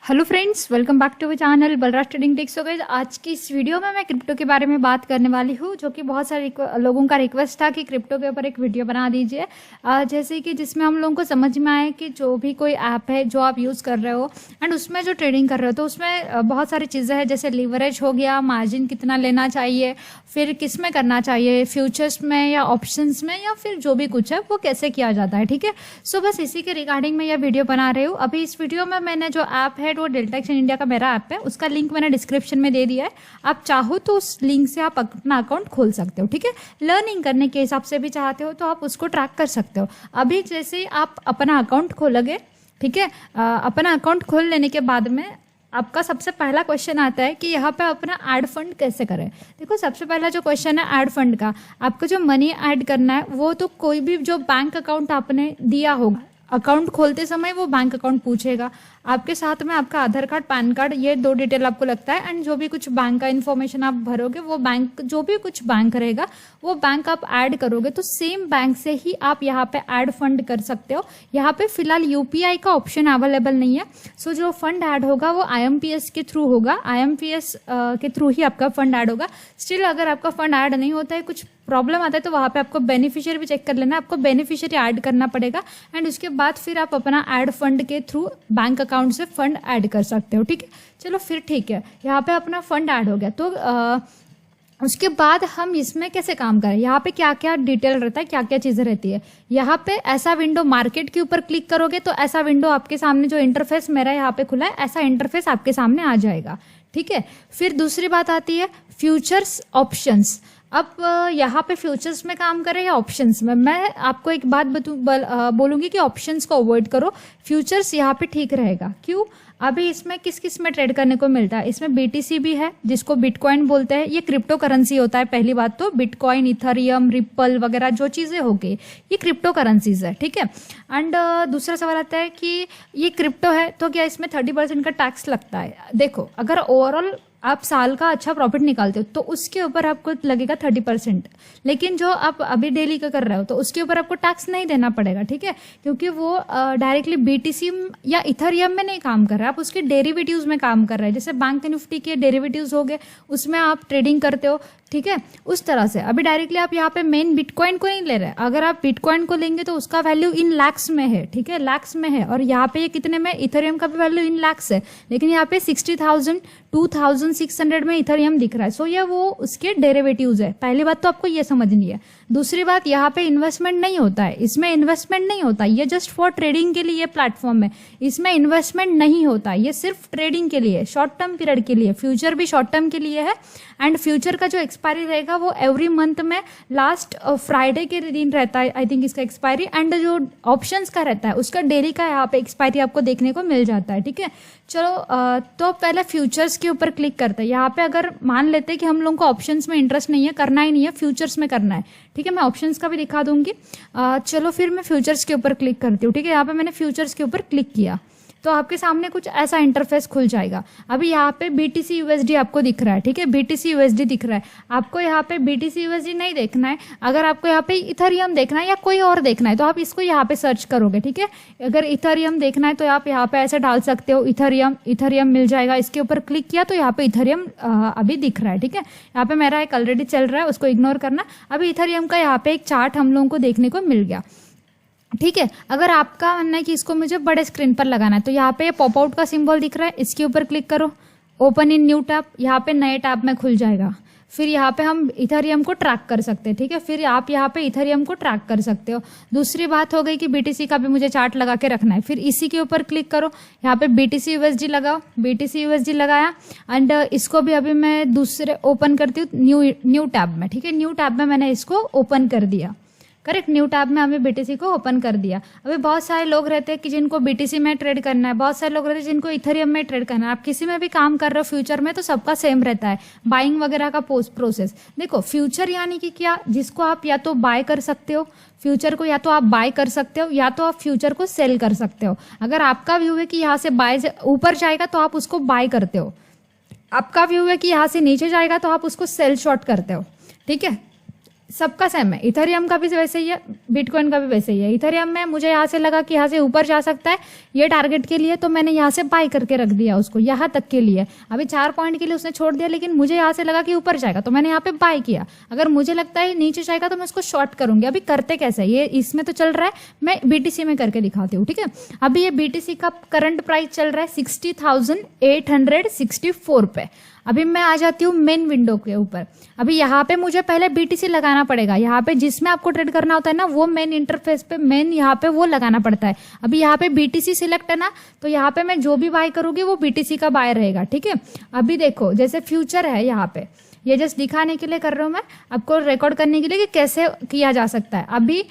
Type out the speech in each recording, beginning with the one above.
Hello friends, welcome back to our channel Balraj trading tips. So guys, आज की इस video में मैं क्रिप्टो के बारे में बात करने वाली हूँ, जो कि बहुत सारे लोगों का रिक्वेस्ट था कि क्रिप्टो के ऊपर एक वीडियो बना दीजिए, जैसे कि जिसमें हम लोगों को समझ में आए कि जो भी कोई ऐप है जो आप यूज़ कर रहे हो एंड उसमें जो ट्रेडिंग कर रहे हो तो उसमें बहुत सारी चीज़ें हैं, जैसे लीवरेज हो गया, मार्जिन कितना लेना चाहिए, फिर किस में करना चाहिए, फ्यूचर्स में या ऑप्शंस में, या फिर जो भी कुछ है वो कैसे किया जाता है। ठीक है, सो बस इसी के रिगार्डिंग मैं यह वीडियो बना रही हूँ। अभी इस वीडियो में मैंने जो ऐप है वो डेल्टा एक्सचेंज इंडिया का मेरा ऐप है, उसका लिंक मैंने डिस्क्रिप्शन में दे दिया है। आप चाहो तो उस लिंक से आप अपना अकाउंट खोल सकते हो। ठीक है, लर्निंग करने के हिसाब से भी चाहते हो तो आप उसको ट्रैक कर सकते हो। अभी जैसे आप अपना अकाउंट खोलोगे, ठीक है, अपना अकाउंट खोल लेने के बाद में आपका सबसे पहला क्वेश्चन आता है कि यहाँ पे अपना ऐड फंड कैसे करें। देखो, सबसे पहला जो क्वेश्चन है ऐड फंड का, आपको जो मनी ऐड करना है वो तो कोई भी जो बैंक अकाउंट आपने दिया होगा, अकाउंट खोलते समय वो बैंक अकाउंट पूछेगा, आपके साथ में आपका आधार कार्ड, पैन कार्ड, ये 2 डिटेल आपको लगता है, एंड जो भी कुछ बैंक का इन्फॉर्मेशन आप भरोगे वो बैंक, जो भी कुछ बैंक रहेगा वो बैंक आप ऐड करोगे तो सेम बैंक से ही आप यहाँ पे ऐड फंड कर सकते हो। यहाँ पे फिलहाल यूपीआई का ऑप्शन अवेलेबल नहीं है, सो जो फंड ऐड होगा वो आईएमपीएस के थ्रू होगा, आईएमपीएस के थ्रू ही आपका फंड ऐड होगा। स्टिल अगर आपका फंड ऐड नहीं होता है, कुछ प्रॉब्लम आता है, तो वहाँ पे आपको बेनिफिशियरी भी चेक कर लेना, आपको बेनिफिशियरी ऐड करना पड़ेगा एंड उसके बाद फिर आप अपना ऐड फंड के थ्रू बैंक अकाउंट से फंड ऐड कर सकते हो। ठीक है, चलो फिर ठीक है, यहाँ पे अपना फंड ऐड हो गया तो उसके बाद हम इसमें कैसे काम करें, यहाँ पे क्या क्या डिटेल रहता है, क्या क्या चीज़ें रहती है। यहाँ पे ऐसा विंडो, मार्केट के ऊपर क्लिक करोगे तो ऐसा विंडो आपके सामने, जो इंटरफेस मेरा यहाँ पे खुला है, ऐसा इंटरफेस आपके सामने आ जाएगा। ठीक है, फिर दूसरी बात आती है फ्यूचर्स ऑप्शंस। अब यहाँ पे फ्यूचर्स में काम करें या ऑप्शंस में, मैं आपको एक बात बोलूँगी कि ऑप्शंस को अवॉइड करो, फ्यूचर्स यहाँ पे ठीक रहेगा। क्यों? अभी इसमें किस किस में ट्रेड करने को मिलता है, इसमें बीटीसी भी है जिसको बिटकॉइन बोलते हैं, ये क्रिप्टो करेंसी होता है। पहली बात तो बिटकॉइन, इथेरियम, रिपल वगैरह जो चीज़ें हो गई ये क्रिप्टो करेंसीज है। ठीक है, एंड दूसरा सवाल आता है कि ये क्रिप्टो है तो क्या इसमें 30% का टैक्स लगता है। देखो, अगर ओवरऑल आप साल का अच्छा प्रॉफिट निकालते हो तो उसके ऊपर आपको लगेगा 30%, लेकिन जो आप अभी डेली का कर रहे हो तो उसके ऊपर आपको टैक्स नहीं देना पड़ेगा। ठीक है, क्योंकि वो डायरेक्टली बीटीसी या इथेरियम में नहीं काम कर रहा है, आप उसके डेरिवेटिव्स में काम कर रहे हैं। जैसे बैंक निफ्टी के डेरिवेटिव्स हो गए, उसमें आप ट्रेडिंग करते हो। ठीक है, उस तरह से अभी डायरेक्टली आप यहाँ पे मेन बिटकॉइन को नहीं ले रहे। अगर आप बिटकॉइन को लेंगे तो उसका वैल्यू इन लैक्स में है। ठीक है, लैक्स में है, और यहाँ पे ये कितने में, इथेरियम का भी वैल्यू इन लैक्स है, लेकिन यहाँ पे 60,000 2600 में इथेरियम दिख रहा है। सो ये वो उसके डेरिवेटिव्स है। पहली बात तो आपको ये समझनी है। दूसरी बात, यहाँ पे इन्वेस्टमेंट नहीं होता है, इसमें इन्वेस्टमेंट नहीं होता, ये जस्ट फॉर ट्रेडिंग के लिए प्लेटफॉर्म है, इसमें इन्वेस्टमेंट नहीं होता, ये सिर्फ ट्रेडिंग के लिए, शॉर्ट टर्म पीरियड के लिए। फ्यूचर भी शॉर्ट टर्म के लिए है, एंड फ्यूचर का जो एक्सपायरी रहेगा वो एवरी मंथ में लास्ट फ्राइडे के दिन रहता है, आई थिंक इसका एक्सपायरी, एंड जो ऑप्शंस का रहता है उसका डेली का यहाँ पे एक्सपायरी आपको देखने को मिल जाता है। ठीक है, चलो तो पहले फ्यूचर्स के ऊपर क्लिक करते हैं। यहाँ पे अगर मान लेते हैं कि हम लोगों को ऑप्शंस में इंटरेस्ट नहीं है, करना ही नहीं है, फ्यूचर्स में करना है। ठीक है, मैं ऑप्शंस का भी दिखा दूंगी। चलो फिर मैं फ्यूचर्स के ऊपर क्लिक करती हूँ। ठीक है, यहाँ पे मैंने फ्यूचर्स के ऊपर क्लिक किया तो आपके सामने कुछ ऐसा इंटरफेस खुल जाएगा। अभी यहाँ पे बीटीसी यूएसडी आपको दिख रहा है। ठीक है, बीटीसी यूएसडी दिख रहा है, आपको यहाँ पे बीटीसी यूएसडी नहीं देखना है। अगर आपको यहाँ पे इथेरियम देखना है या कोई और देखना है तो आप इसको यहाँ पे सर्च करोगे। ठीक है, अगर इथेरियम देखना है तो आप यहाँ पे ऐसे डाल सकते हो, इथेरियम मिल जाएगा। इसके ऊपर क्लिक किया तो यहाँ पे इथेरियम अभी दिख रहा है। ठीक है, यहाँ पे मेरा एक ऑलरेडी चल रहा है, उसको इग्नोर करना। अभी इथेरियम का यहाँ पे एक चार्ट हम लोगों को देखने को मिल गया। ठीक है, अगर आपका मानना है कि इसको मुझे बड़े स्क्रीन पर लगाना है तो यहाँ पे पॉप आउट का सिंबल दिख रहा है, इसके ऊपर क्लिक करो, ओपन इन न्यू टैब, यहाँ पे नए टैब में खुल जाएगा। फिर यहाँ पे हम इथेरियम को ट्रैक कर सकते हैं। ठीक है, फिर आप यहाँ पे इथेरियम को ट्रैक कर सकते हो। दूसरी बात हो गई कि बीटीसी का भी मुझे चार्ट लगा के रखना है, फिर इसी के ऊपर क्लिक करो, यहाँ पे बीटीसी यूएसडी लगाओ, बीटीसी यूएसडी लगाया, एंड इसको भी अभी मैं दूसरे ओपन करती हूँ न्यू टैब में। ठीक है, न्यू टैब में मैंने इसको ओपन कर दिया, करेक्ट, न्यू टैब में हमें बीटीसी को ओपन कर दिया। अभी बहुत सारे लोग रहते हैं कि जिनको बीटीसी में ट्रेड करना है, बहुत सारे लोग रहते हैं जिनको इथेरियम में ट्रेड करना है। आप किसी में भी काम कर रहे हो फ्यूचर में तो सबका सेम रहता है, बाइंग वगैरह का प्रोसेस। देखो, फ्यूचर यानी कि क्या, जिसको आप या तो बाय कर सकते हो, फ्यूचर को या तो आप बाय कर सकते हो या तो आप फ्यूचर को सेल कर सकते हो। अगर आपका व्यू है कि यहाँ से बाय ऊपर जाएगा तो आप उसको बाय करते हो, आपका व्यू है कि यहाँ से नीचे जाएगा तो आप उसको सेल शॉर्ट करते हो। ठीक है, सबका सेम है, इथेरियम का भी वैसे ही है, बिटकॉइन का भी वैसे ही है। इथेरियम में मुझे यहाँ से लगा कि यहाँ से ऊपर जा सकता है ये टारगेट के लिए, तो मैंने यहाँ से बाय करके रख दिया उसको यहाँ तक के लिए। अभी 4 पॉइंट के लिए उसने छोड़ दिया, लेकिन मुझे यहाँ से लगा कि ऊपर जाएगा तो मैंने यहाँ पे बाय किया। अगर मुझे लगता है नीचे जाएगा तो मैं उसको शॉर्ट करूंगी। अभी करते कैसे, ये इसमें तो चल रहा है, मैं बीटीसी में करके दिखाती हूँ, ठीक है। अभी ये बीटीसी का करंट प्राइस चल रहा है 60,864 पे। अभी मैं आ जाती हूँ मेन विंडो के ऊपर। अभी यहाँ पे मुझे पहले बीटीसी लगाना पड़ेगा, यहाँ पे जिसमें आपको ट्रेड करना होता है ना वो मेन इंटरफेस पे मेन यहाँ पे वो लगाना पड़ता है। अभी यहाँ पे बीटीसी सिलेक्ट है ना, तो यहाँ पे मैं जो भी बाय करूंगी वो बीटीसी का बाय रहेगा, ठीक है। अभी देखो जैसे फ्यूचर है यहाँ पे, ये जस्ट दिखाने के लिए कर रहा हूँ मैं, आपको रिकॉर्ड करने के लिए कि कैसे किया जा सकता है। अभी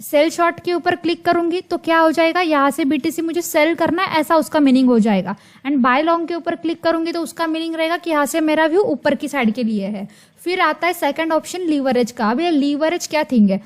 सेल शॉर्ट के ऊपर क्लिक करूंगी तो क्या हो जाएगा, यहाँ से बीटीसी मुझे सेल करना है ऐसा उसका मीनिंग हो जाएगा। एंड बाय लॉन्ग के ऊपर क्लिक करूंगी तो उसका मीनिंग रहेगा कि यहाँ से मेरा व्यू ऊपर की साइड के लिए है। फिर आता है सेकंड ऑप्शन लीवरेज का। अब ये लीवरेज क्या थिंग है,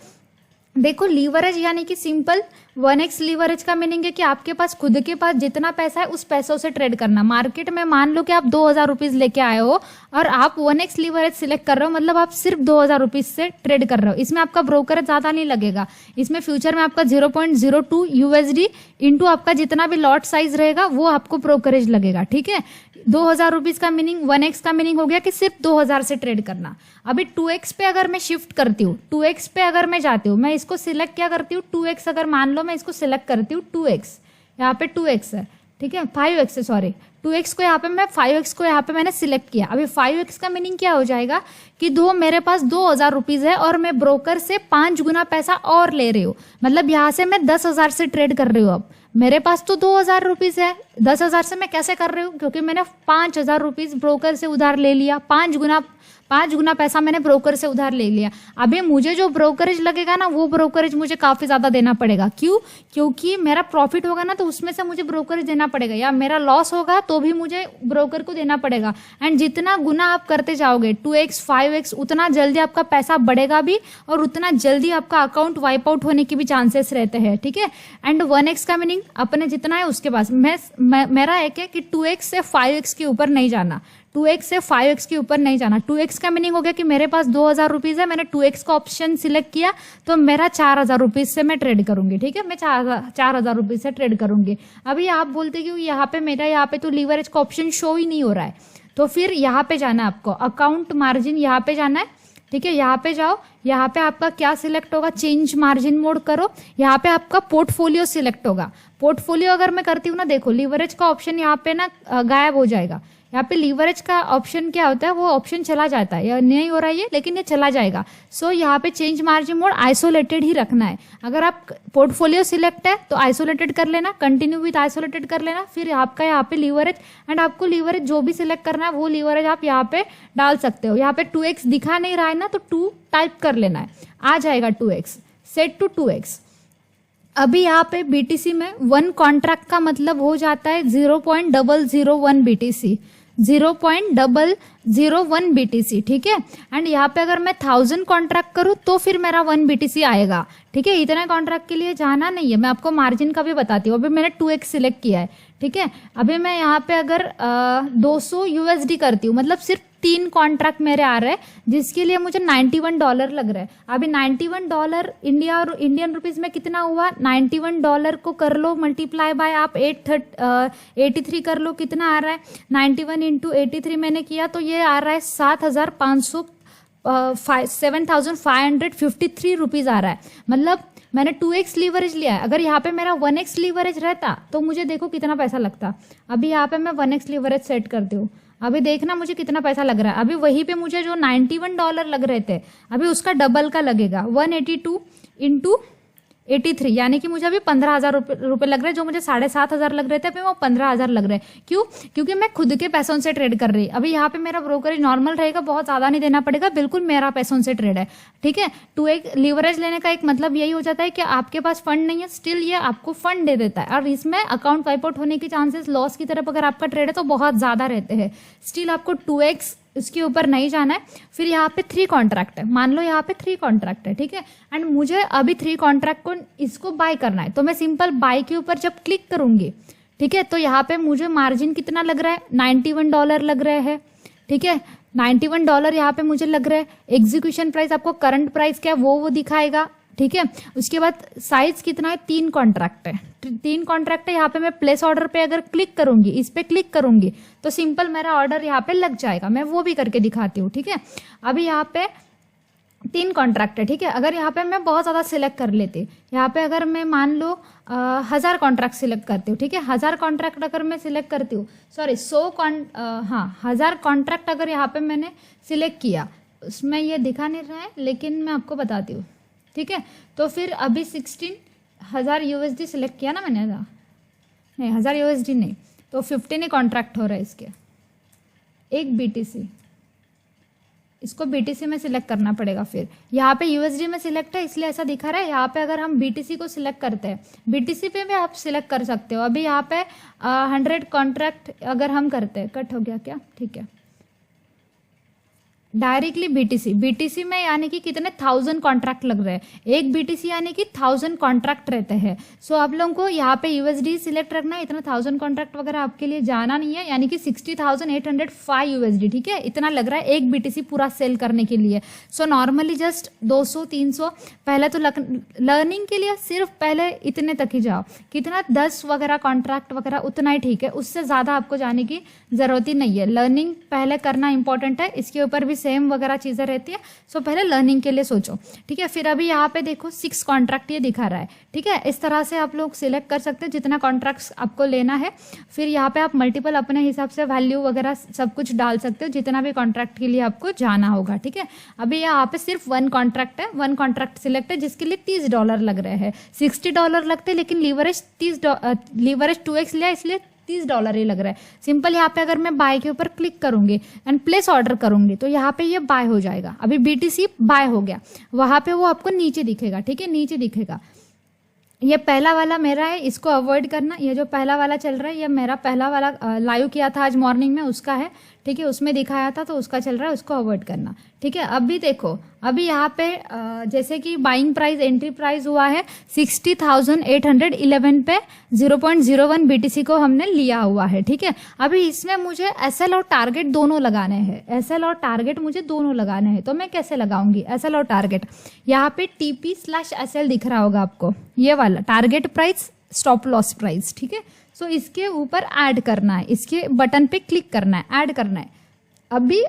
देखो लीवरेज यानी कि सिंपल 1x लीवरेज का मीनिंग है कि आपके पास खुद के पास जितना पैसा है उस पैसों से ट्रेड करना। मार्केट में मान लो कि आप 2000 रुपीज लेके आए हो और आप 1x लीवरेज सिलेक्ट कर रहे हो, मतलब आप सिर्फ 2000 रुपीज से ट्रेड कर रहे हो। इसमें आपका ब्रोकर ज्यादा नहीं लगेगा, इसमें फ्यूचर में आपका 0.02 USD इंटू आपका जितना भी लॉट साइज रहेगा वो आपको ब्रोकरेज लगेगा, ठीक है। 2000 रुपीज का मीनिंग 1x का मीनिंग हो गया कि सिर्फ 2000 से ट्रेड करना। अभी 2x पे अगर मैं शिफ्ट करती हूँ, 2x पे अगर मैं जाती हूँ, मैं इसको सिलेक्ट क्या करती हूँ 2x, अगर मान लो मैं इसको सिलेक्ट करती हूँ 2x, यहाँ पे 2x है, ठीक है, 5x है, सॉरी 2x को यहाँ पे मैं 5x को यहाँ पे मैंने सिलेक्ट किया। अभी 5x का मीनिंग क्या हो जाएगा कि मेरे पास 2000 रुपीज है और मैं ब्रोकर से 5 गुना पैसा और ले रही हूँ, मतलब यहाँ से मैं 10,000 से ट्रेड कर रही हूँ। अब मेरे पास तो 2000 रुपीज है, 10,000 से मैं कैसे कर रही हूँ, क्योंकि मैंने 5000 रुपीज ब्रोकर से उधार ले लिया, 5 गुना पैसा मैंने ब्रोकर से उधार ले लिया। अभी मुझे जो ब्रोकरेज लगेगा ना वो ब्रोकरेज मुझे काफी ज्यादा देना पड़ेगा। क्यों, क्योंकि मेरा प्रॉफिट होगा ना तो उसमें से मुझे ब्रोकरेज देना पड़ेगा, या मेरा लॉस होगा तो भी मुझे ब्रोकर को देना पड़ेगा। एंड जितना गुना आप करते जाओगे 2x 5x, उतना जल्दी आपका पैसा बढ़ेगा भी और उतना जल्दी आपका अकाउंट वाइप आउट होने के भी चांसेस रहते हैं, ठीक है। एंड 1x का मीनिंग अपने जितना है उसके पास, मेरा एक है कि 2x से 5x के ऊपर नहीं जाना, 2x से 5x के ऊपर नहीं जाना। 2x का मीनिंग हो गया कि मेरे पास 2000 रुपीज है, मैंने 2x का ऑप्शन सिलेक्ट किया तो मेरा 4000 रुपीज से मैं ट्रेड करूंगी, ठीक है, मैं 4000 रुपीज से ट्रेड करूंगी। अभी आप बोलते कि यहाँ पे मेरा यहाँ पे तो लीवरेज का ऑप्शन शो ही नहीं हो रहा है, तो फिर यहाँ पे जाना है आपको, अकाउंट मार्जिन यहाँ पे जाना है, ठीक है। यहाँ पे जाओ, यहाँ पे आपका क्या सिलेक्ट होगा, चेंज मार्जिन मोड करो, यहाँ पे आपका पोर्टफोलियो सिलेक्ट होगा। पोर्टफोलियो अगर मैं करती हूँ ना, देखो लीवरेज का ऑप्शन यहाँ पे ना गायब हो जाएगा। यहाँ पे लीवरेज का ऑप्शन क्या होता है, वो ऑप्शन चला जाता है, या नहीं हो रहा है ये, लेकिन ये चला जाएगा। सो यहाँ पे चेंज मार्जिन मोड आइसोलेटेड ही रखना है। अगर आप पोर्टफोलियो सिलेक्ट है तो आइसोलेटेड कर लेना, कंटिन्यू विद आइसोलेटेड कर लेना, फिर आपका यहाँ पे लीवरेज, एंड आपको लीवरेज जो भी सिलेक्ट करना है वो लीवरेज आप यहाँ पे डाल सकते हो। यहाँ पे 2x दिखा नहीं रहा है ना, तो 2 टाइप कर लेना है, आ जाएगा 2x, सेट टू 2x। अभी यहाँ पे बीटीसी में 1 कॉन्ट्रैक्ट का मतलब हो जाता है 0.001 BTC, 0.001 BTC, ठीक है। एंड यहाँ पे अगर मैं 1000 कॉन्ट्रैक्ट करूँ तो फिर मेरा 1 BTC आएगा, ठीक है। इतने कॉन्ट्रैक्ट के लिए जाना नहीं है, मैं आपको मार्जिन का भी बताती हूँ। अभी मैंने 2x सिलेक्ट किया है, ठीक है। अभी मैं यहाँ पे अगर 200 USD करती हूँ, मतलब सिर्फ 3 कॉन्ट्रैक्ट मेरे आ रहे हैं, जिसके लिए मुझे $91 लग रहा है। अभी $91 इंडियन रुपीज में कितना हुआ, $91 को कर लो मल्टीप्लाई बाय आप 83 कर लो, कितना आ रहा है, 91 इंटू 83 मैंने किया तो ये आ रहा है 7,553 रुपीज आ रहा है। मतलब मैंने 2x लीवरेज लिया है। अगर यहाँ पे मेरा 1x लीवरेज रहता तो मुझे देखो कितना पैसा लगता। अभी यहाँ पे मैं 1x लीवरेज सेट करती हूँ, अभी देखना मुझे कितना पैसा लग रहा है। अभी वहीं पे मुझे जो $91 लग रहे थे, अभी उसका डबल का लगेगा, 182 इंटू 83, यानी कि मुझे अभी 15,000 रुपए लग रहे हैं। जो मुझे 7,500 लग रहे थे अभी वो 15,000 लग रहे हैं। क्यों, क्योंकि मैं खुद के पैसों से ट्रेड कर रही। अभी यहाँ पे मेरा ब्रोकरेज नॉर्मल रहेगा, बहुत ज्यादा नहीं देना पड़ेगा, बिल्कुल मेरा पैसों से ट्रेड है, ठीक है। 2x लीवरेज लेने का एक मतलब यही हो जाता है कि आपके पास फंड नहीं है, स्टिल ये आपको फंड दे देता है, और इसमें अकाउंट वाइप आउट होने के चांसेस लॉस की तरफ अगर आपका ट्रेड है तो बहुत ज्यादा रहते हैं। स्टिल आपको 2x इसके ऊपर नहीं जाना है। फिर यहाँ पे 3 कॉन्ट्रैक्ट है, मान लो यहाँ पे 3 कॉन्ट्रैक्ट है, ठीक है। एंड मुझे अभी 3 कॉन्ट्रैक्ट को इसको बाय करना है, तो मैं सिंपल बाय के ऊपर जब क्लिक करूंगी, ठीक है, तो यहाँ पे मुझे मार्जिन कितना लग रहा है, $91 लग रहे हैं, ठीक है। $91 यहाँ पे मुझे लग रहा है। एग्जीक्यूशन प्राइस आपको करंट प्राइस क्या है वो दिखाएगा, ठीक है। उसके बाद साइज कितना है, 3 कॉन्ट्रैक्ट है, 3 कॉन्ट्रैक्ट है। यहाँ पे मैं प्लेस ऑर्डर पे अगर क्लिक करूंगी, इस पे क्लिक करूंगी तो सिंपल मेरा ऑर्डर यहाँ पे लग जाएगा। मैं वो भी करके दिखाती हूँ, ठीक है। अभी यहाँ पे 3 कॉन्ट्रैक्ट है, ठीक है। अगर यहाँ पे मैं बहुत ज़्यादा सिलेक्ट कर लेती, यहाँ पे अगर मैं मान लो 1000 कॉन्ट्रैक्ट सिलेक्ट करती हूँ, ठीक है। 1000 कॉन्ट्रैक्ट अगर मैं सिलेक्ट करती हूँ, सॉरी 1000 कॉन्ट्रैक्ट अगर यहाँ पे मैंने सिलेक्ट किया, उसमें ये दिखा नहीं रहा है लेकिन मैं आपको बताती हूँ, ठीक है। तो फिर अभी 16,000 USD सिलेक्ट किया ना मैंने, नहीं 1000 USD नहीं, तो 15 ही कॉन्ट्रैक्ट हो रहा है इसके। एक BTC, इसको BTC में सिलेक्ट करना पड़ेगा। फिर यहाँ पे USD में सिलेक्ट है इसलिए ऐसा दिखा रहा है। यहाँ पे अगर हम BTC को सिलेक्ट करते हैं, BTC पे भी आप सिलेक्ट कर सकते हो। अभी यहाँ पे 100 कॉन्ट्रैक्ट अगर हम करते हैं, कट हो गया क्या, ठीक है। डायरेक्टली BTC में यानी कि कितने 1000 कॉन्ट्रैक्ट लग रहे हैं। एक BTC यानी कि 1000 कॉन्ट्रैक्ट रहते हैं। सो आप लोगों को यहाँ पे USD सिलेक्ट रखना है। इतना 1000 कॉन्ट्रैक्ट वगैरह आपके लिए जाना नहीं है, यानी कि 60,805 USD, ठीक है। इतना लग रहा है एक BTC पूरा सेल करने के लिए। सो नॉर्मली जस्ट 200-300 पहले तो लर्निंग के लिए सिर्फ पहले इतने तक ही जाओ, कितना 10 वगैरह कॉन्ट्रैक्ट वगैरह उतना ही ठीक है। उससे ज़्यादा आपको जाने की ज़रूरत ही नहीं है। लर्निंग पहले करना इंपॉर्टेंट है, इसके ऊपर भी सेम वगैरह चीजें रहती है। सो पहले लर्निंग के लिए सोचो, ठीक है। फिर अभी यहाँ पे देखो 6 कॉन्ट्रैक्ट ये दिखा रहा है, ठीक है। इस तरह से आप लोग सिलेक्ट कर सकते हैं जितना कॉन्ट्रैक्ट्स आपको लेना है। फिर यहाँ पे आप मल्टीपल अपने हिसाब से वैल्यू वगैरह सब कुछ डाल सकते हो जितना भी कॉन्ट्रैक्ट के लिए आपको जाना होगा, ठीक है। अभी यहाँ पे सिर्फ 1 कॉन्ट्रैक्ट है, 1 कॉन्ट्रैक्ट सिलेक्ट है जिसके लिए $30 लग रहे हैं। $60 लगते हैं लेकिन लीवरेज 2x लिया इसलिए $30 ही लग रहा है। सिंपल यहाँ पे अगर मैं बाय के ऊपर क्लिक करूंगी एंड प्लेस ऑर्डर करूंगी तो यहाँ पे ये बाय हो जाएगा। अभी BTC बाय हो गया, वहां पे वो आपको नीचे दिखेगा, ठीक है, नीचे दिखेगा। ये पहला वाला मेरा है, इसको अवॉइड करना। ये जो पहला वाला चल रहा है ये मेरा पहला वाला लाइव किया था आज मॉर्निंग में, उसका है, ठीक है। उसमें दिखाया था तो उसका चल रहा है, उसको अवॉइड करना, ठीक है। अभी देखो, अभी यहाँ पे जैसे कि बाइंग प्राइस एंट्री प्राइस हुआ है 60,811 पे 0.01 BTC को हमने लिया हुआ है, ठीक है। अभी इसमें मुझे SL और टारगेट दोनों लगाने हैं, SL और टारगेट मुझे दोनों लगाने हैं। तो मैं कैसे लगाऊंगी SL और टारगेट? यहाँ पे TP/SL दिख रहा होगा आपको, ये वाला target price stop loss price, ठीक है। सो इसके ऊपर ऐड करना है, इसके बटन पे क्लिक करना है, ऐड करना है। अभी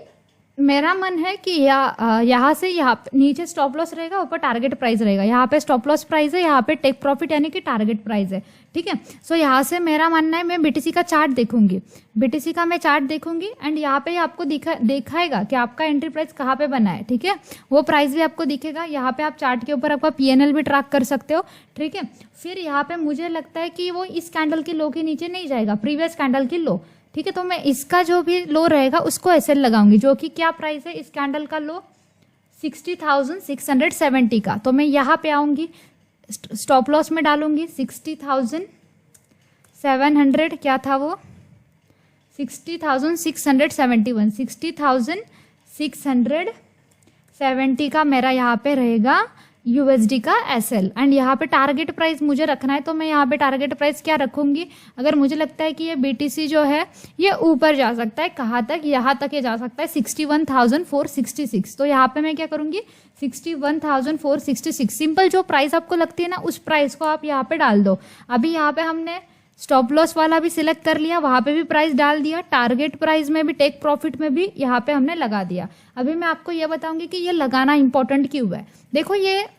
मेरा मन है कि यहाँ से यहाँ नीचे स्टॉप लॉस रहेगा, ऊपर टारगेट प्राइस रहेगा। यहाँ पे स्टॉप लॉस प्राइस है, यहाँ पे टेक प्रॉफिट यानी कि टारगेट प्राइस है, ठीक है। सो यहाँ से मेरा मानना है मैं BTC का चार्ट देखूंगी, BTC का मैं चार्ट देखूंगी एंड यहाँ पे आपको दिखाएगा कि आपका एंट्री प्राइस कहाँ पे बना है, ठीक है। वो प्राइस भी आपको दिखेगा। यहाँ पे आप चार्ट के ऊपर आपका PNL भी ट्रैक कर सकते हो, ठीक है। फिर यहाँ पे मुझे लगता है कि वो इस कैंडल की लो के नीचे नहीं जाएगा, प्रीवियस कैंडल की लो, ठीक है। तो मैं इसका जो भी लो रहेगा उसको SL लगाऊंगी, जो कि क्या प्राइस है इस कैंडल का लो 60,670 का। तो मैं यहाँ पे आऊंगी, स्टॉप लॉस में डालूंगी 60,700, क्या था वो 60,671, 60,670 का मेरा यहाँ पे रहेगा USD का SL। एंड यहाँ पे टारगेट प्राइस मुझे रखना है, तो मैं यहाँ पे टारगेट प्राइस क्या रखूंगी? अगर मुझे लगता है कि ये BTC जो है ये ऊपर जा सकता है, कहाँ तक, यहाँ तक ये जा सकता है 61,466, तो यहाँ पे मैं क्या करूंगी 61,466। सिंपल जो प्राइस आपको लगती है ना उस प्राइस को आप यहाँ पे डाल दो। अभी यहाँ पे हमने स्टॉप लॉस वाला भी सिलेक्ट कर लिया, वहां पे भी प्राइस डाल दिया, टारगेट प्राइस में भी टेक प्रॉफिट में भी यहाँ पे हमने लगा दिया। अभी मैं आपको ये बताऊंगी कि ये लगाना इंपॉर्टेंट क्यों है। देखो ये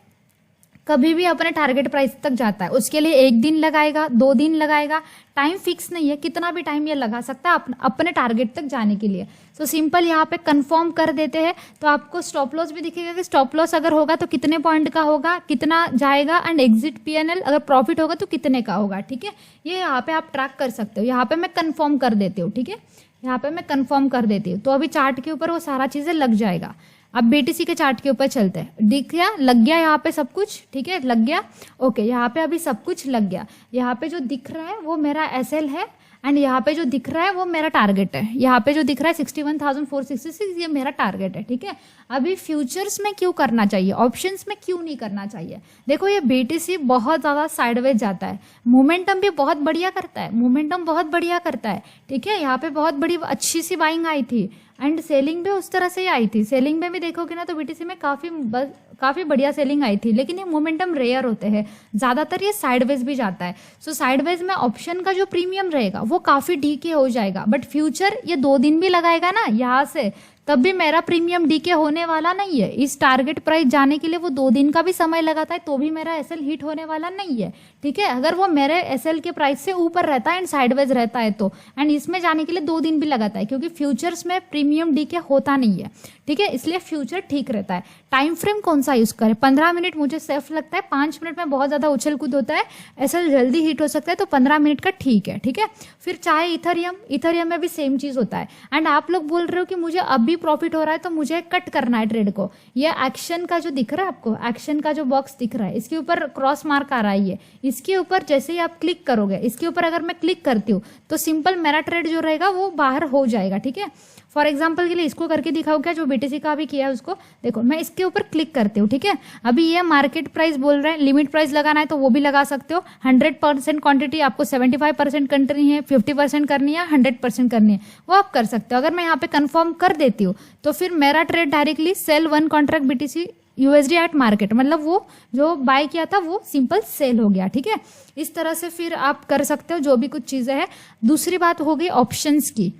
कभी भी अपने टारगेट प्राइस तक जाता है, उसके लिए 1 दिन लगाएगा, 2 दिन लगाएगा, टाइम फिक्स नहीं है, कितना भी टाइम ये लगा सकता है अपने टारगेट तक जाने के लिए। सो सिंपल यहाँ पे कंफर्म कर देते हैं तो आपको स्टॉप लॉस भी दिखेगा कि स्टॉप लॉस अगर होगा तो कितने पॉइंट का होगा, कितना जाएगा, एंड एग्जिट PNL अगर प्रॉफिट होगा तो कितने का होगा, ठीक है। ये यहाँ पे आप ट्रैक कर सकते हो। यहाँ पे मैं कंफर्म कर देती हूँ, ठीक है, यहाँ पे मैं कंफर्म कर देती हूँ। तो अभी चार्ट के ऊपर वो सारा चीजें लग जाएगा। अब BTC के चार्ट के ऊपर चलते हैं। दिख गया, लग गया यहाँ पे सब कुछ, ठीक है, लग गया, ओके। यहाँ पे अभी सब कुछ लग गया। यहाँ पे जो दिख रहा है वो मेरा SL है एंड यहाँ पे जो दिख रहा है वो मेरा टारगेट है। यहाँ पे जो दिख रहा है 61,466 ये मेरा टारगेट है, ठीक है। अभी फ्यूचर्स में क्यों करना चाहिए, ऑप्शंस में क्यों नहीं करना चाहिए? देखो ये BTC बहुत ज्यादा साइडवेज जाता है, मोमेंटम भी बहुत बढ़िया करता है, मोमेंटम बहुत बढ़िया करता है, ठीक है। यहाँ पे बहुत बड़ी अच्छी सी बाइंग आई थी एंड सेलिंग भी उस तरह से ही आई थी। सेलिंग में भी देखोगे ना तो बीटीसी में काफ़ी बढ़िया सेलिंग आई थी, लेकिन ये मोमेंटम रेयर होते हैं, ज़्यादातर ये साइडवेज भी जाता है। सो साइडवेज में ऑप्शन का जो प्रीमियम रहेगा वो काफ़ी डीके हो जाएगा, बट फ्यूचर ये 2 दिन भी लगाएगा ना यहाँ से, तब भी मेरा प्रीमियम डीके होने वाला नहीं है। इस टारगेट प्राइस जाने के लिए वो 2 दिन का भी समय लगाता है तो भी मेरा एसएल हिट होने वाला नहीं है, ठीक है। अगर वो मेरे एसएल के प्राइस से ऊपर रहता है एंड साइडवेज रहता है तो, एंड इसमें जाने के लिए 2 दिन भी लगाता है, क्योंकि फ्यूचर्स में प्रीमियम डीके होता नहीं है, ठीक है, इसलिए फ्यूचर ठीक रहता है। टाइम फ्रेम कौन सा यूज करें? 15 मिनट मुझे सेफ लगता है, 5 मिनट में बहुत ज़्यादा उछल कूद होता है, एसएल जल्दी हिट हो सकता है, तो 15 मिनट का ठीक है, ठीक है। फिर चाहे इथरियम में भी सेम चीज़ होता है। एंड आप लोग बोल रहे हो कि मुझे अब भी प्रॉफिट हो रहा है तो मुझे कट करना है ट्रेड को। ये एक्शन का जो दिख रहा है आपको, एक्शन का जो बॉक्स दिख रहा है, इसके ऊपर क्रॉस मार्क आ रहा है, इसके ऊपर जैसे ही आप क्लिक करोगे, इसके ऊपर अगर मैं क्लिक करती हूँ तो सिंपल मेरा ट्रेड जो रहेगा वो बाहर हो जाएगा, ठीक है। फॉर एग्जाम्पल के लिए इसको करके दिखाओ क्या, जो बीटीसी का भी किया है उसको। देखो मैं इसके ऊपर क्लिक करती हूँ, ठीक है। अभी ये मार्केट प्राइस बोल रहे हैं, लिमिट प्राइस लगाना है तो वो भी लगा सकते हो। 100% क्वांटिटी आपको 75% करनी है, 50% करनी है, 100% करनी है, वो आप कर सकते हो। अगर मैं यहाँ पे कंफर्म कर देती हूँ तो फिर मेरा trade directly sell 1 contract BTC USD at market, मतलब वो जो बाय किया था वो सिंपल सेल हो गया, ठीक है। इस तरह से फिर आप कर सकते हो जो भी कुछ चीज़ें हैं। दूसरी बात हो गई ऑप्शंस की।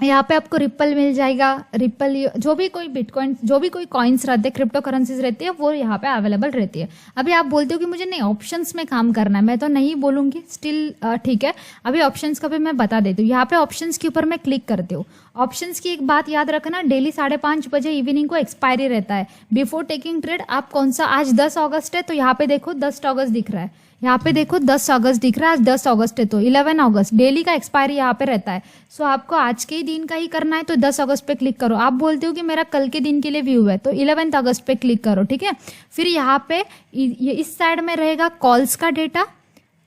यहाँ पे आपको रिपल मिल जाएगा, रिपल जो भी कोई बिटकॉइन, जो भी कोई कॉइन्स रहते हैं, क्रिप्टो करेंसीज रहती है, वो यहाँ पे अवेलेबल रहती है। अभी आप बोलते हो कि मुझे नहीं ऑप्शंस में काम करना है, मैं तो नहीं बोलूँगी, स्टिल ठीक है। अभी ऑप्शंस का भी मैं बता देती हूँ। यहाँ पे ऑप्शंस के ऊपर मैं क्लिक करती हूँ। ऑप्शंस की एक बात याद रखना, डेली 5:30 बजे इवनिंग को एक्सपायरी रहता है। बिफोर टेकिंग ट्रेड आप कौन सा, आज 10 अगस्त है तो यहाँ पे देखो 10 अगस्त दिख रहा है, यहाँ पे देखो 10 अगस्त दिख रहा है, आज 10 अगस्त है तो 11 अगस्त डेली का एक्सपायरी यहाँ पे रहता है। सो आपको आज के ही दिन का ही करना है तो 10 अगस्त पे क्लिक करो। आप बोलते हो कि मेरा कल के दिन के लिए व्यू है तो 11 अगस्त पे क्लिक करो, ठीक है। फिर यहाँ पे ये इस साइड में रहेगा कॉल्स का डेटा,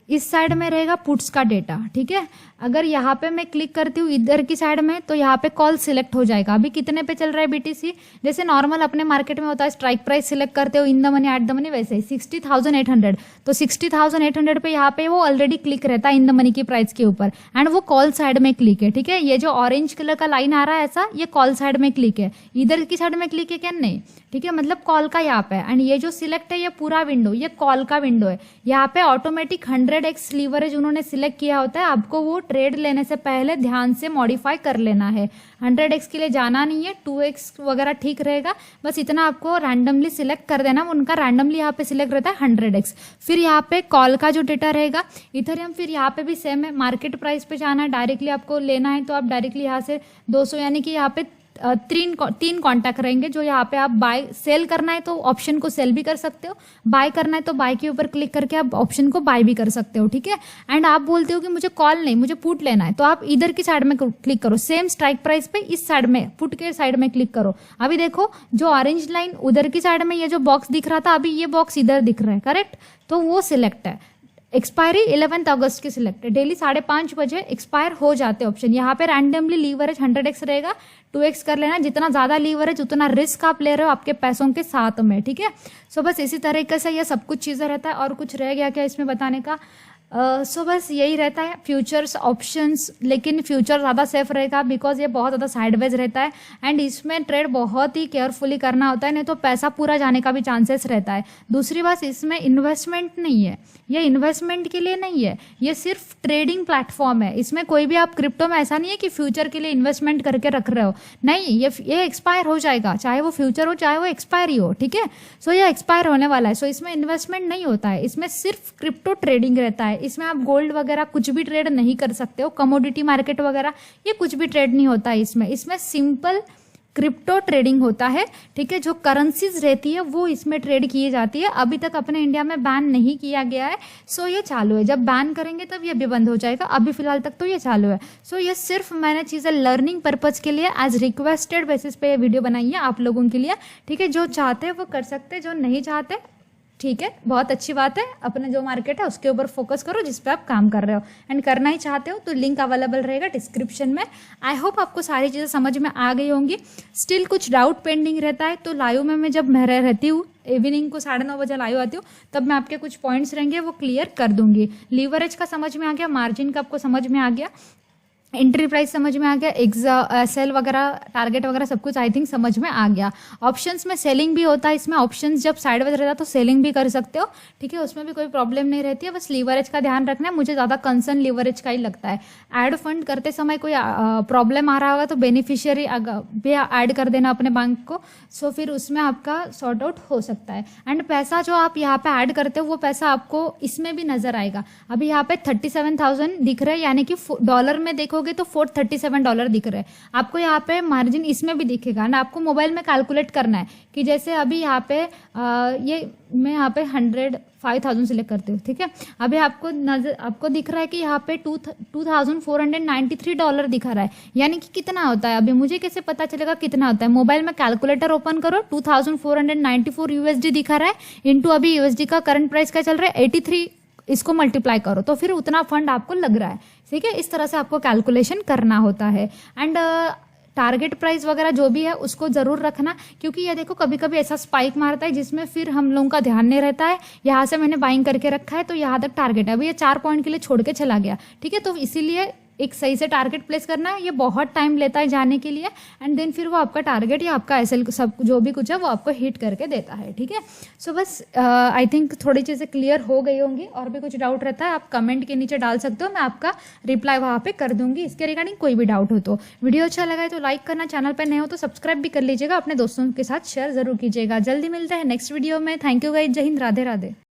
इस साइड में रहेगा पुट्स का डेटा, ठीक है। अगर यहाँ पे मैं क्लिक करती हूँ इधर की साइड में तो यहाँ पे कॉल सिलेक्ट हो जाएगा। अभी कितने पे चल रहा है बीटीसी, जैसे नॉर्मल अपने मार्केट में होता है स्ट्राइक प्राइस सिलेक्ट करते हो in the money at the money, वैसे ही 60,800, तो 60,800 पे यहाँ पे वो ऑलरेडी क्लिक रहता है इन द मनी की प्राइस के ऊपर, एंड वो कॉल साइड में क्लिक है, ठीक है। ये जो ऑरेंज कलर का लाइन आ रहा है ऐसा, ये कॉल साइड में क्लिक है, इधर की साइड में क्लिक है क्या, नहीं, ठीक है, मतलब कॉल का यहाँ पे। एंड ये जो सिलेक्ट है ये पूरा विंडो, ये कॉल का विंडो है। यहाँ पे ऑटोमेटिक 100x लीवरेज उन्होंने सिलेक्ट किया होता है, आपको वो ट्रेड लेने से पहले ध्यान से मॉडिफाई कर लेना है। 100x के लिए जाना नहीं है, 2x वगैरह ठीक रहेगा, बस इतना आपको रैंडमली सिलेक्ट कर देना। उनका रैंडमली यहाँ पे सिलेक्ट रहता है 100x। फिर यहाँ पे कॉल का जो डेटा रहेगा इथेरियम, फिर यहाँ पे भी सेम है, मार्केट प्राइस पे जाना है, डायरेक्टली आपको लेना है तो आप डायरेक्टली यहाँ से 200, यानी कि यहाँ पे 3 कॉन्टैक्ट रहेंगे। जो यहाँ पे आप बाय सेल करना है तो ऑप्शन को सेल भी कर सकते हो, बाय करना है तो बाय के ऊपर क्लिक करके आप ऑप्शन को बाय भी कर सकते हो, ठीक है। एंड आप बोलते हो कि मुझे कॉल नहीं, मुझे पुट लेना है, तो आप इधर की साइड में क्लिक करो, सेम स्ट्राइक प्राइस पे इस साइड में पुट के साइड में क्लिक करो। अभी देखो जो ऑरेंज लाइन उधर की साइड में ये जो बॉक्स दिख रहा था, अभी ये बॉक्स इधर दिख रहा है, करेक्ट, तो वो सिलेक्ट है। एक्सपायरी 11 अगस्त की सिलेक्ट है, डेली 5:30 बजे एक्सपायर हो जाते ऑप्शन। यहाँ पे रैंडमली लीवरेज 100x रहेगा, 2x कर लेना, जितना ज्यादा लीवरेज उतना रिस्क आप ले रहे हो आपके पैसों के साथ में, ठीक है। सो बस इसी तरीके से ये सब कुछ चीजें रहता है। और कुछ रह गया क्या इसमें बताने का? सो बस यही रहता है, फ्यूचर्स ऑप्शंस, लेकिन फ्यूचर ज़्यादा सेफ रहेगा बिकॉज ये बहुत ज़्यादा साइडवेज रहता है एंड इसमें ट्रेड बहुत ही केयरफुली करना होता है, नहीं तो पैसा पूरा जाने का भी चांसेस रहता है। दूसरी बात, इसमें इन्वेस्टमेंट नहीं है, ये इन्वेस्टमेंट के लिए नहीं है, ये सिर्फ ट्रेडिंग प्लेटफॉर्म है। इसमें कोई भी आप क्रिप्टो में ऐसा नहीं है कि फ्यूचर के लिए इन्वेस्टमेंट करके रख रहे हो, नहीं, ये एक्सपायर हो जाएगा, चाहे वो फ्यूचर हो चाहे वो एक्सपायरी हो, ठीक है। सो ये एक्सपायर होने वाला है, सो इसमें इन्वेस्टमेंट नहीं होता है, इसमें सिर्फ क्रिप्टो ट्रेडिंग रहता है। इसमें आप गोल्ड वगैरह कुछ भी ट्रेड नहीं कर सकते हो, कमोडिटी मार्केट वगैरह ये कुछ भी ट्रेड नहीं होता है इसमें सिंपल क्रिप्टो ट्रेडिंग होता है, ठीक है। जो करेंसीज रहती है वो इसमें ट्रेड की जाती है। अभी तक अपने इंडिया में बैन नहीं किया गया है, सो ये चालू है, जब बैन करेंगे तब ये भी बंद हो जाएगा, अभी फिलहाल तक तो ये चालू है। सो ये सिर्फ मैंने चीज़ें लर्निंग पर्पज के लिए एज रिक्वेस्टेड बेसिस पे ये वीडियो बनाई है आप लोगों के लिए, ठीक है। जो चाहते हैं वो कर सकते हैं, जो नहीं चाहते ठीक है, बहुत अच्छी बात है, अपने जो मार्केट है उसके ऊपर फोकस करो जिस पे आप काम कर रहे हो, एंड करना ही चाहते हो तो लिंक अवेलेबल रहेगा डिस्क्रिप्शन में। आई होप आपको सारी चीज़ें समझ में आ गई होंगी। स्टिल कुछ डाउट पेंडिंग रहता है तो लाइव में मैं जब मैं रहती हूँ, इवनिंग को 9:30 बजे लाइव आती हूँ, तब मैं आपके कुछ पॉइंट्स रहेंगे वो क्लियर कर दूंगी। लीवरेज का समझ में आ गया, मार्जिन का आपको समझ में आ गया, एंट्री प्राइस समझ में आ गया, सेल वगैरह टारगेट वगैरह सब कुछ आई थिंक समझ में आ गया। ऑप्शंस में सेलिंग भी होता है, इसमें ऑप्शंस जब साइडवेज रहता है तो सेलिंग भी कर सकते हो, ठीक है, उसमें भी कोई प्रॉब्लम नहीं रहती है। बस लीवरेज का ध्यान रखना है, मुझे ज़्यादा कंसर्न लीवरेज का ही लगता है। ऐड फंड करते समय कोई प्रॉब्लम आ रहा होगा तो बेनिफिशियरी भी ऐड कर देना अपने बैंक को, सो फिर उसमें आपका सॉर्ट आउट हो सकता है। एंड पैसा जो आप यहाँ पे ऐड करते हो वो पैसा आपको इसमें भी नजर आएगा। अभी यहाँ पे 37,000 दिख रहे हैं, यानी कि डॉलर में देखोगे तो $437 दिख रहे हैं आपको। यहाँ पे मार्जिन इसमें भी दिखेगा ना, आपको मोबाइल में कैलकुलेट करना है कि जैसे अभी यहाँ पे ये मैं यहाँ पे 105,000 सिलेक्ट करती हूँ, ठीक है। अभी आपको दिख रहा है कि यहाँ पे $2,493 दिखा रहा है, यानी कि कितना होता है। अभी मुझे कैसे पता चलेगा कितना होता है? मोबाइल में कैलकुलेटर ओपन करो, 2,494 USD दिखा रहा है, इंटू अभी USD का करंट प्राइस क्या चल रहा है 83, इसको मल्टीप्लाई करो तो फिर उतना फंड आपको लग रहा है, ठीक है। इस तरह से आपको कैलकुलेशन करना होता है। एंड टारगेट प्राइस वगैरह जो भी है उसको जरूर रखना, क्योंकि ये देखो कभी कभी ऐसा स्पाइक मारता है जिसमें फिर हम लोगों का ध्यान नहीं रहता है। यहाँ से मैंने बाइंग करके रखा है तो यहाँ तक टारगेट है, अभी ये 4 पॉइंट के लिए छोड़ के चला गया, ठीक है। तो इसीलिए एक सही से टारगेट प्लेस करना है, ये बहुत टाइम लेता है जाने के लिए, एंड देन फिर वो आपका टारगेट या आपका एसएल सब जो भी कुछ है वो आपको हिट करके देता है, ठीक है। सो बस आई थिंक थोड़ी चीज़ें क्लियर हो गई होंगी। और भी कुछ डाउट रहता है आप कमेंट के नीचे डाल सकते हो, मैं आपका रिप्लाई वहाँ पे कर दूंगी इसके रिगार्डिंग। कोई भी डाउट हो तो वीडियो अच्छा लगा है तो लाइक करना, चैनल पर नए हो तो सब्सक्राइब भी कर लीजिएगा, अपने दोस्तों के साथ शेयर जरूर कीजिएगा। जल्दी मिलते हैं नेक्स्ट वीडियो में। थैंक यू गाइस, जय हिंद, राधे राधे।